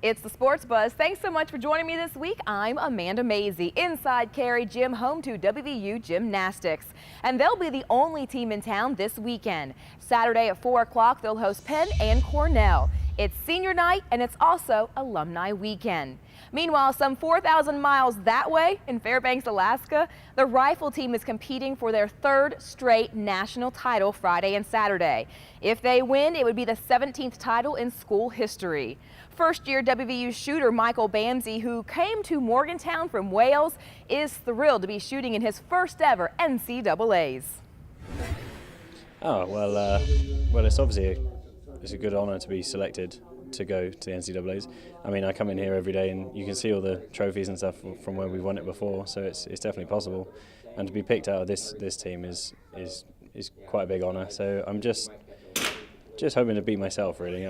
It's the Sports Buzz. Thanks so much for joining me this week. I'm Amanda Mazey, inside Cary Gym, home to WVU Gymnastics. And they'll be the only team in town this weekend. Saturday at 4 o'clock, they'll host Penn and Cornell. It's senior night, and it's also alumni weekend. Meanwhile, some 4,000 miles that way in Fairbanks, Alaska, the rifle team is competing for their third straight national title Friday and Saturday. If they win, it would be the 17th title in school history. First-year WVU shooter Michael Bamsey, who came to Morgantown from Wales, is thrilled to be shooting in his first ever NCAAs. Oh, well, it's obviously it's a good honour to be selected to go to the NCAAs. I mean, I come in here every day and you can see all the trophies and stuff from where we've won it before, so it's definitely possible. And to be picked out of this team is quite a big honour. So I'm just hoping to beat myself, really.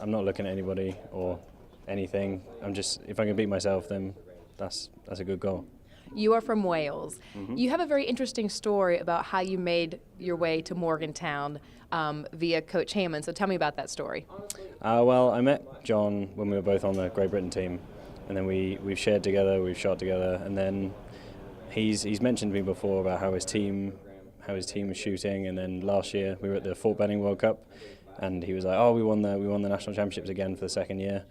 I'm not looking at anybody or anything. If I can beat myself, then that's a good goal. You are from Wales. You have a very interesting story about how you made your way to Morgantown via Coach Hammond. So tell me about that story. Well, I met John when we were both on the Great Britain team, and then we've shared together, we've shot together, and then he's mentioned to me before about how his team was shooting, and then last year we were at the Fort Benning World Cup, and he was like, "Oh, we won the national championships again for the second year."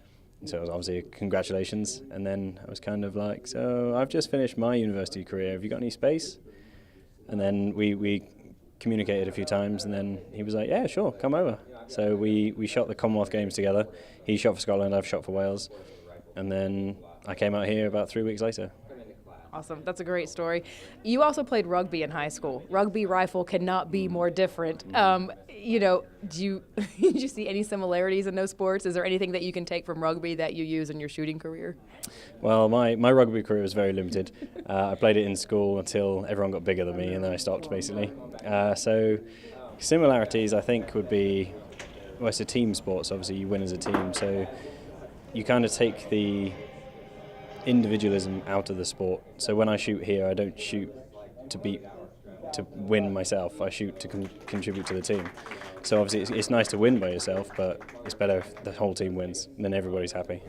So it was obviously congratulations, and then I was kind of like, "So I've just finished my university career. Have you got any space?" And then we communicated a few times, and then he was like, "Yeah, sure, come over." So we shot the Commonwealth Games together. He shot for Scotland, I've shot for Wales, and then I came out here about 3 weeks later. Awesome. That's a great story. You also played rugby in high school. Rugby rifle cannot be more different. Do you see any similarities in those sports? Is there anything that you can take from rugby that you use in your shooting career? Well, my rugby career was very limited. I played it in school until everyone got bigger than me, and then I stopped, basically. So similarities, I think, would be, well, it's a team sport, so obviously you win as a team. So you kind of take the individualism out of the sport. So when I shoot here, I don't shoot to win myself. I shoot to contribute to the team. So obviously it's nice to win by yourself, but it's better if the whole team wins, and then everybody's happy.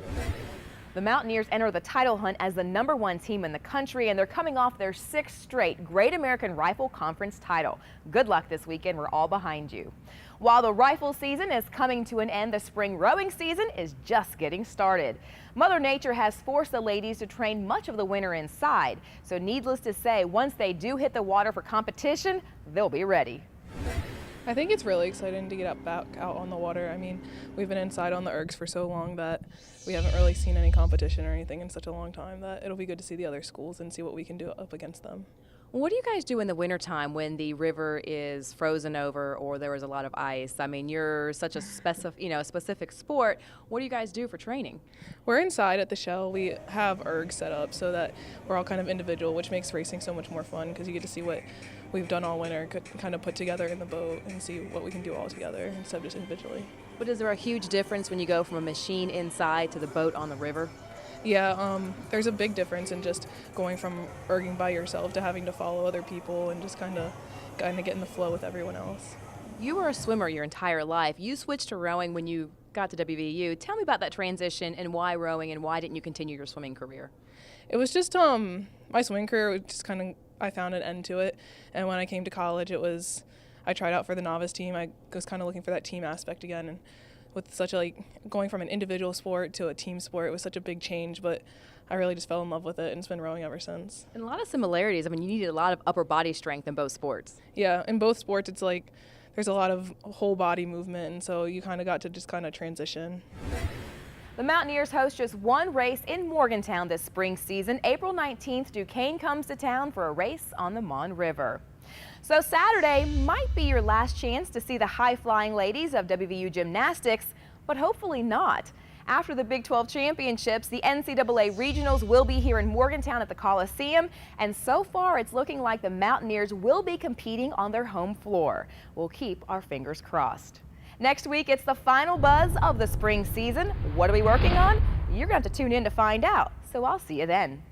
The Mountaineers enter the title hunt as the #1 team in the country, and they're coming off their 6th straight Great American Rifle Conference title. Good luck this weekend. We're all behind you. While the rifle season is coming to an end, the spring rowing season is just getting started. Mother Nature has forced the ladies to train much of the winter inside, so needless to say, once they do hit the water for competition, they'll be ready. I think it's really exciting to get back out on the water. I mean, we've been inside on the ergs for so long that we haven't really seen any competition or anything in such a long time that it'll be good to see the other schools and see what we can do up against them. What do you guys do in the wintertime when the river is frozen over or there is a lot of ice? I mean, you're such a specific sport. What do you guys do for training? We're inside at the shell. We have ergs set up so that we're all kind of individual, which makes racing so much more fun because you get to see what we've done all winter, could kind of put together in the boat and see what we can do all together instead of just individually. But is there a huge difference when you go from a machine inside to the boat on the river? Yeah, there's a big difference in just going from erging by yourself to having to follow other people and just kind of get in the flow with everyone else. You were a swimmer your entire life. You switched to rowing when you got to WVU. Tell me about that transition and why rowing, and why didn't you continue your swimming career? It was just my swimming career just kind of, I found an end to it, and when I came to college I tried out for the novice team. I was kind of looking for that team aspect again, and with such going from an individual sport to a team sport, it was such a big change, but I really just fell in love with it and it's been rowing ever since. And a lot of similarities. I mean, you needed a lot of upper body strength in both sports. Yeah, in both sports it's there's a lot of whole body movement, and so you kind of got to just kind of transition. The Mountaineers host just one race in Morgantown this spring season. April 19th, Duquesne comes to town for a race on the Mon River. So Saturday might be your last chance to see the high-flying ladies of WVU Gymnastics, but hopefully not. After the Big 12 championships, the NCAA regionals will be here in Morgantown at the Coliseum, and so far it's looking like the Mountaineers will be competing on their home floor. We'll keep our fingers crossed. Next week, it's the final buzz of the spring season. What are we working on? You're going to have to tune in to find out, so I'll see you then.